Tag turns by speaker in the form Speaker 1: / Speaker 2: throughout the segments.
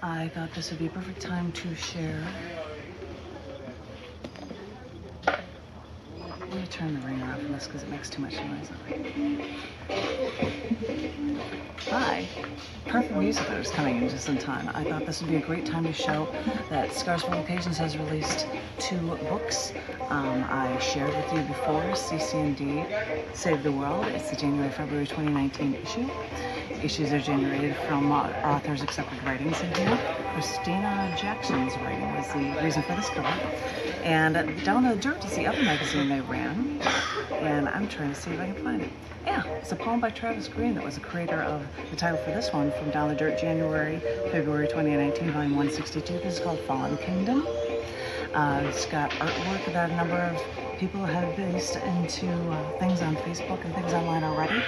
Speaker 1: I thought this would be a perfect time to share. Let me turn the ringer off on this because it makes too much noise. Hi. Perfect music that was coming in just in time. I thought this would be a great time to show that Scars for Occasions has released 2 books. I shared with you before, CC&D Save the World. It's the January-February 2019 issue. Issues are generated from authors' accepted writings in here. Christina Jackson's writing was the reason for this cover. And Down the Dirt is the other magazine they ran. And I'm trying to see if I can find it. Yeah, it's a poem by Travis Green that was the creator of the title for this one from Down the Dirt, January-February 2019, volume 162. This is called Fallen Kingdom. It's got artwork that a number of people have based into things on Facebook and things online already.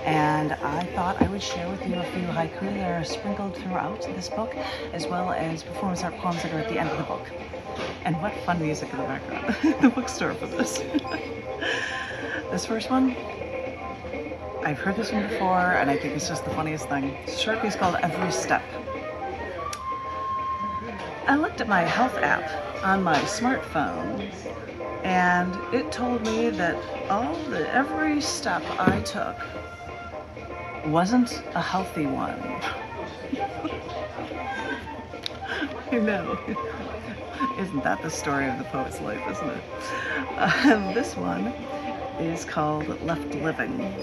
Speaker 1: And I thought I would share with you a few haiku that are sprinkled throughout this book, as well as performance art poems that are at the end of the book. And what fun music in the background. The bookstore for this. This first one, I've heard this one before, and I think it's just the funniest thing. It's a short piece called Every Step. I looked at my health app on my smartphone, and it told me that every step I took wasn't a healthy one. I know. Isn't that the story of the poet's life, isn't it? This one is called Left Living.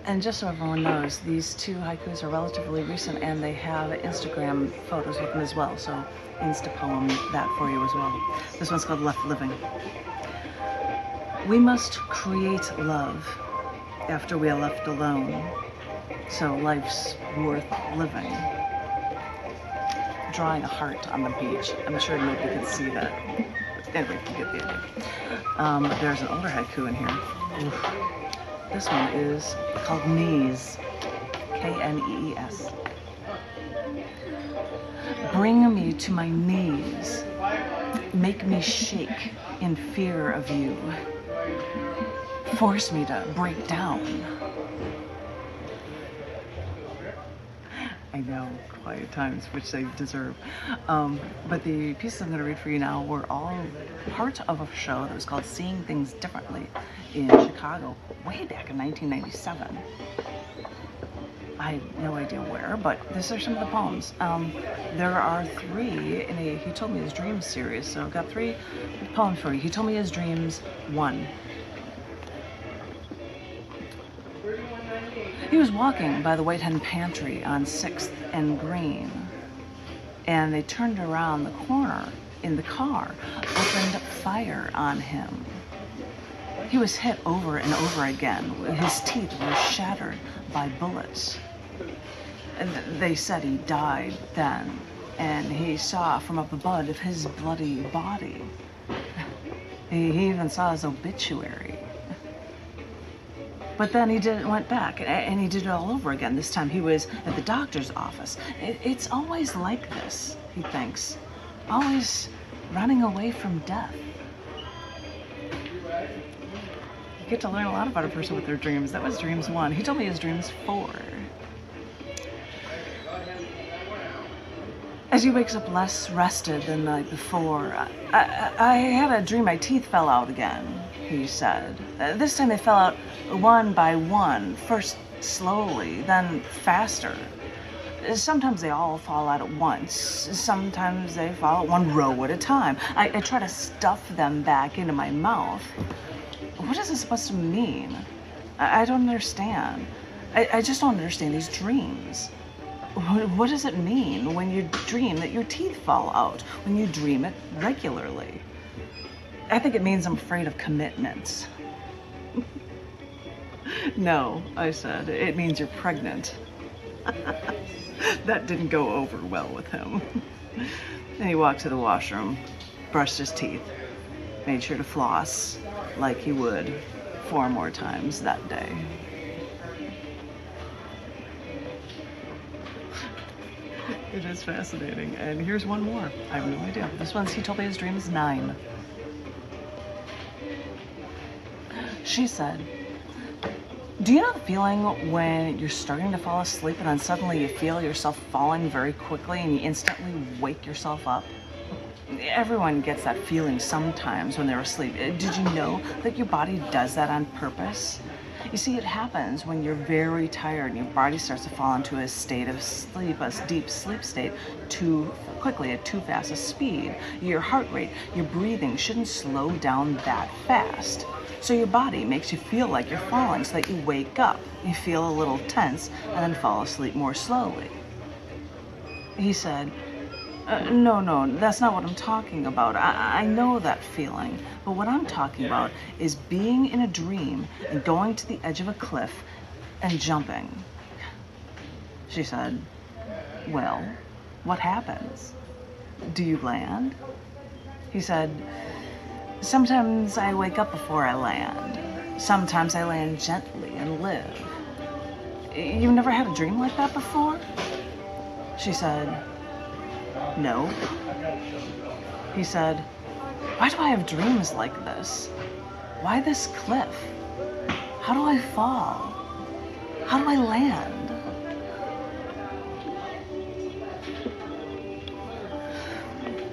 Speaker 1: And just so everyone knows, these 2 haikus are relatively recent, and they have Instagram photos with them as well, so Insta poem that for you as well. This one's called Left Living. We must create love after we are left alone, so life's worth living. Drawing a heart on the beach. I'm sure nobody can see that. Anyway, you get the idea. There's an older haiku in here. Oof. This one is called Knees, K-N-E-E-S. Bring me to my knees, make me shake in fear of you, force me to break down. I know, quiet times, which they deserve. But the pieces I'm going to read for you now were all part of a show that was called Seeing Things Differently in Chicago, way back in 1997. I have no idea where, but these are some of the poems. There are 3 in a He Told Me His Dreams series, so I've got 3 poems for you. He Told Me His Dreams 1. He was walking by the White Hen Pantry on 6th and Green, and they turned around the corner in the car, opened fire on him. He was hit over and over again. His teeth were shattered by bullets. And they said he died then, and he saw from up above his bloody body. He even saw his obituary. But then he went back, and he did it all over again. This time he was at the doctor's office. It's always like this, he thinks. Always running away from death. You get to learn a lot about a person with their dreams. That was Dreams 1. He told me his Dreams 4. As he wakes up less rested than the night before, I had a dream my teeth fell out again, he said. This time they fell out one by one, first slowly, then faster. Sometimes they all fall out at once. Sometimes they fall out one row at a time. I try to stuff them back into my mouth. What is this supposed to mean? I don't understand. I just don't understand these dreams. What does it mean when you dream that your teeth fall out, when you dream it regularly? I think it means I'm afraid of commitments. No, I said, it means you're pregnant. That didn't go over well with him. Then he walked to the washroom, brushed his teeth, made sure to floss like he would 4 more times that day. It is fascinating. And here's one more. I have no idea. This one's He Told Me His Dreams 9. She said, Do you know the feeling when you're starting to fall asleep and then suddenly you feel yourself falling very quickly and you instantly wake yourself up? Everyone gets that feeling sometimes when they're asleep. Did you know that your body does that on purpose? You see, it happens when you're very tired and your body starts to fall into a state of sleep, a deep sleep state, too quickly, at too fast a speed. Your heart rate, your breathing shouldn't slow down that fast. So your body makes you feel like you're falling so that you wake up, you feel a little tense, and then fall asleep more slowly. He said, no, that's not what I'm talking about. I know that feeling. But what I'm talking about is being in a dream and going to the edge of a cliff and jumping. She said, well, what happens? Do you land? He said, sometimes I wake up before I land. Sometimes I land gently and live. You've never had a dream like that before? She said, no. He said, why do I have dreams like this? Why this cliff? How do I fall? How do I land?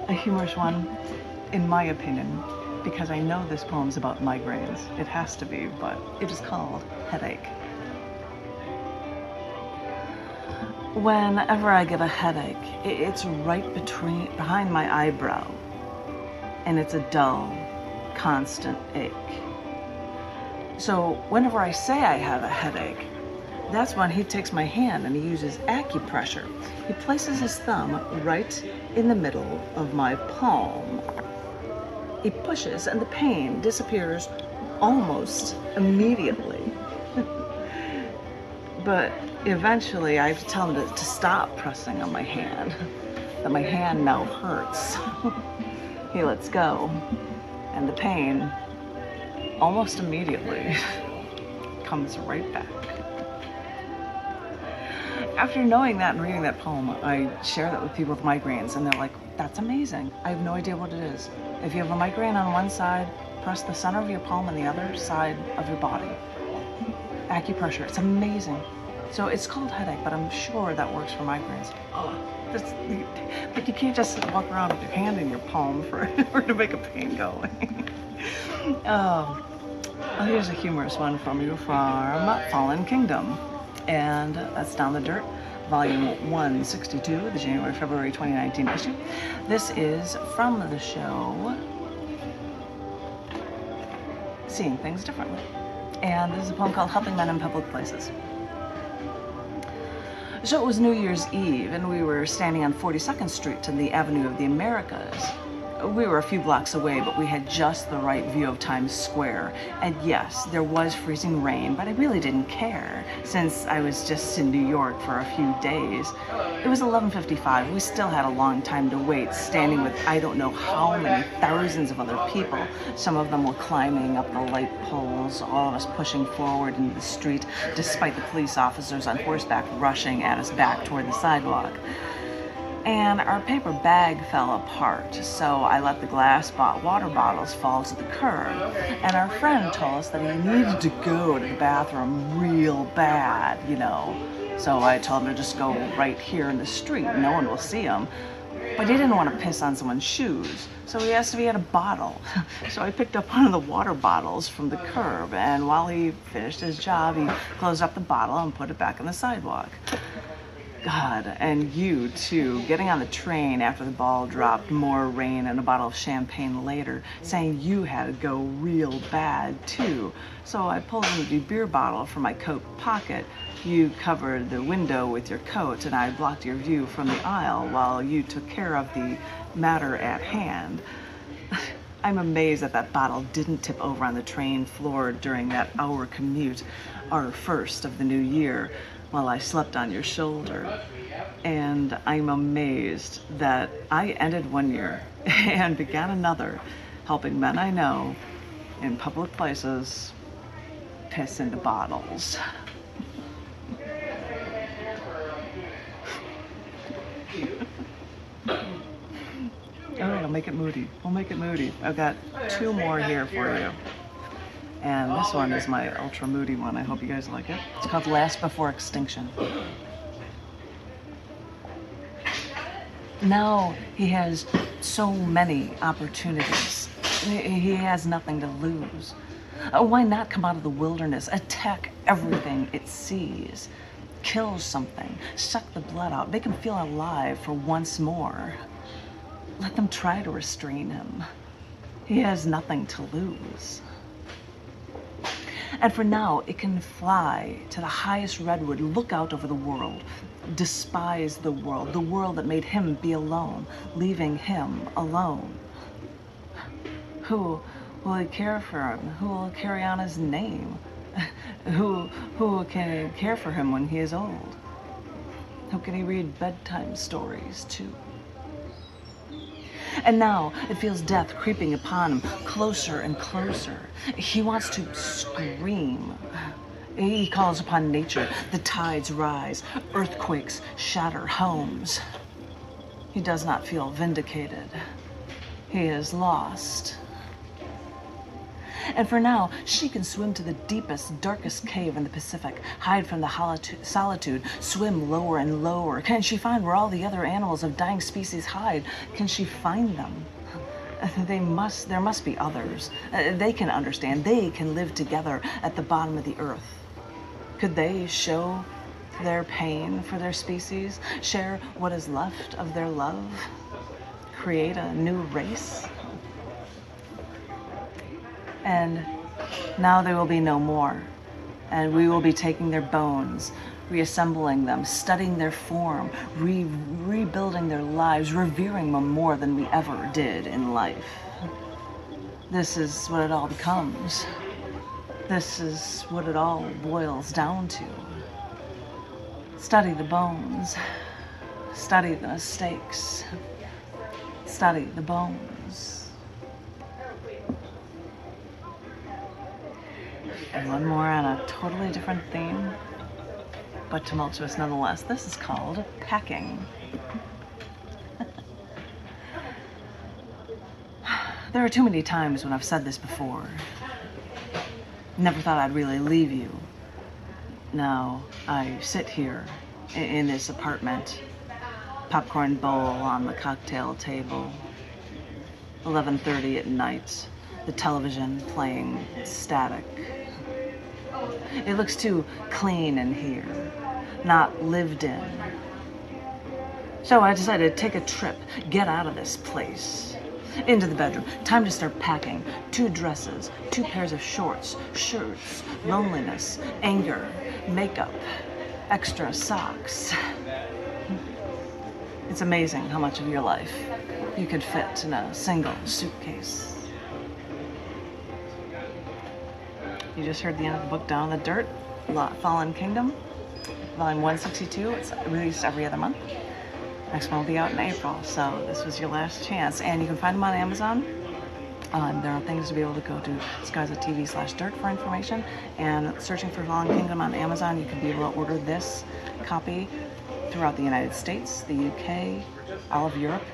Speaker 1: A humorous one, in my opinion, because I know this poem's about migraines. It has to be, but it is called Headache. Whenever I get a headache, it's right behind my eyebrow, and it's a dull, constant ache. So whenever I say I have a headache, that's when he takes my hand and he uses acupressure. He places his thumb right in the middle of my palm. He pushes and the pain disappears almost immediately. But eventually I have to tell him to stop pressing on my hand, that my hand now hurts. He lets go, and the pain almost immediately comes right back. After knowing that and reading that poem, I share that with people with migraines, and they're like, that's amazing. I have no idea what it is. If you have a migraine on one side, press the center of your palm on the other side of your body. Acupressure, it's amazing. So it's called headache, but I'm sure that works for migraines. But you can't just walk around with your hand in your palm for to make a pain go away. Well, here's a humorous one from you from Fallen Kingdom. And that's Down the Dirt, volume 162, the January-February 2019 issue. This is from the show Seeing Things Differently. And this is a poem called Helping Men in Public Places. So it was New Year's Eve, and we were standing on 42nd Street in the Avenue of the Americas. We were a few blocks away, but we had just the right view of Times Square. And yes, there was freezing rain, but I really didn't care, since I was just in New York for a few days. It was 11:55. We still had a long time to wait, standing with I don't know how many thousands of other people. Some of them were climbing up the light poles, all of us pushing forward into the street, despite the police officers on horseback rushing at us back toward the sidewalk. And our paper bag fell apart, so I let the glass water bottles fall to the curb. And our friend told us that he needed to go to the bathroom real bad, you know. So I told him to just go right here in the street, no one will see him. But he didn't want to piss on someone's shoes, so he asked if he had a bottle. So I picked up one of the water bottles from the curb, and while he finished his job, he closed up the bottle and put it back on the sidewalk. God, and you too, getting on the train after the ball dropped, more rain and a bottle of champagne later, saying you had to go real bad too. So I pulled an empty beer bottle from my coat pocket. You covered the window with your coat, and I blocked your view from the aisle while you took care of the matter at hand. I'm amazed that that bottle didn't tip over on the train floor during that hour commute, our first of the new year, while I slept on your shoulder. And I'm amazed that I ended one year and began another, helping men I know in public places piss into bottles. All right, I'll make it moody. We'll make it moody. I've got two more here for you. And this one is my ultra moody one. I hope you guys like it. It's called Last Before Extinction. Now he has so many opportunities. He has nothing to lose. Why not come out of the wilderness, attack everything it sees, kill something, suck the blood out, make him feel alive for once more. Let them try to restrain him. He has nothing to lose. And for now, it can fly to the highest redwood, look out over the world, despise the world that made him be alone, leaving him alone. Who will he care for him? Who will carry on his name? Who can care for him when he is old? Who can he read bedtime stories to? And now it feels death creeping upon him, closer and closer. He wants to scream. He calls upon nature. The tides rise, earthquakes shatter homes. He does not feel vindicated. He is lost. And for now, she can swim to the deepest, darkest cave in the Pacific, hide from the solitude, swim lower and lower. Can she find where all the other animals of dying species hide? Can she find them? There must be others. They can understand. They can live together at the bottom of the earth. Could they show their pain for their species, share what is left of their love, create a new race? And now there will be no more, and we will be taking their bones, reassembling them, studying their form, rebuilding their lives, revering them more than we ever did in life. This is what it all becomes. This is what it all boils down to. Study the bones, study the mistakes, study the bones. And one more on a totally different theme, but tumultuous nonetheless. This is called Packing. There are too many times when I've said this before. Never thought I'd really leave you. Now I sit here in this apartment, popcorn bowl on the cocktail table, 11:30 at night, the television playing static. It looks too clean in here, not lived in. So I decided to take a trip, get out of this place. Into the bedroom. Time to start packing. 2 dresses, 2 pairs of shorts, shirts, loneliness, anger, makeup, extra socks. It's amazing how much of your life you could fit in a single suitcase. You just heard the end of the book Down in the Dirt, Fallen Kingdom, volume 162. It's released every other month. Next one will be out in April, so this was your last chance. And you can find them on Amazon. There are things to be able to go to skies.tv/dirt for information. And searching for Fallen Kingdom on Amazon, you can be able to order this copy throughout the United States, the UK, all of Europe,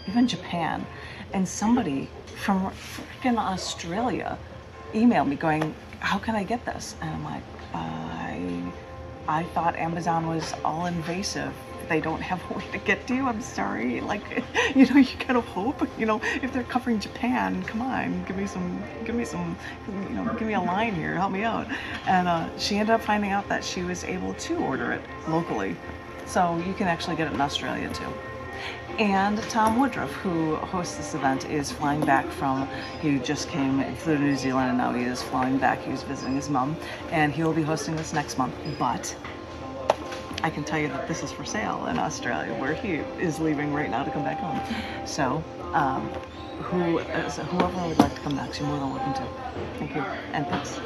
Speaker 1: even Japan. And somebody from freaking Australia emailed me going, how can I get this? And I'm like, I thought Amazon was all invasive. They don't have a way to get to you. I'm sorry. Like, you gotta hope. If they're covering Japan, come on, give me a line here, help me out. And she ended up finding out that she was able to order it locally. So you can actually get it in Australia too. And Tom Woodruff, who hosts this event, is flying back he flew to New Zealand, and now he is flying back. He was visiting his mom, and he will be hosting this next month. But I can tell you that this is for sale in Australia, where he is leaving right now to come back home. So whoever would like to come back, you're more than welcome to. Thank you, and thanks.